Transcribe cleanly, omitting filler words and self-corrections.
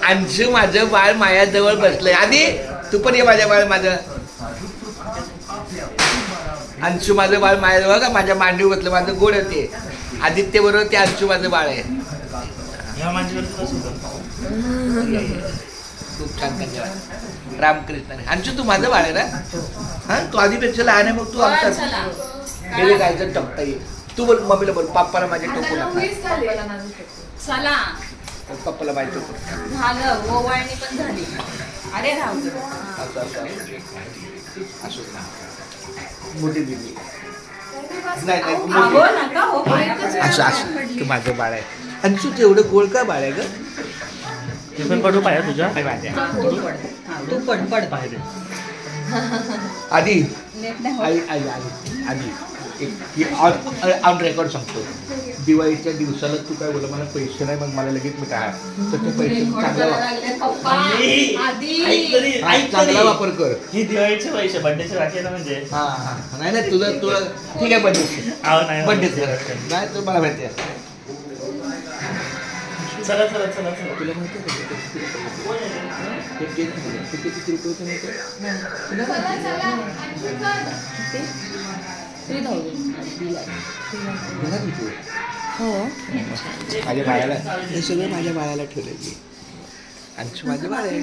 अंशू माझं बाळ माझ्याजवळ बसलंय. आधी तू पण ये माझ्या बाळ माझं. अंशू माझं बाळ माझ्याजवळ का माझ्या मांडीवर बसलं. माझं गोड होते. आदित्य बरोबर ते अंशू माझं बाळ आहे. खूप छान धन्यवाद. रामकृष्ण. अंशू तू माझं बाळ आहे ना. हा तू आधीपेक्षा लहान आहे. मग तू आमचाच गेले जायचं टपता येईल. तू बोल मम्मीला बोल पप्पाला माझ्या टोकू नका. पप्पाला माझ्या टोकू झालं ओवाळणी पण झाली. अरे राहू मोठी दिली नाही असं असं तू माझं बाळ आहे. अंशू तेवढं गोळ का बाळ आहे ग. ते पण पडू पाहिजे तुझ्या तू पड पाहिजे. आधी आई आई आधी आधी ऑन रेकॉर्ड सांगतो. दिवाळीच्या दिवसाला तू काय बोला मला पैसे नाही मग मला लगेच मी काय तर ते पैसे चांगला वापर कर. ही दिवाळीचे पैसे बड्डेचे बाकी आहे ना. म्हणजे हा हा नाही नाही तुला तुला ठीक आहे बड्डे बड्डे नाही तर मला माहिती आहे. चला चला चला चला. तुला माहिती किती रुपये माझ्या बाळाला हे सगळं माझ्या बाळाला ठेवलं. अंशू माझं बाळ आहे.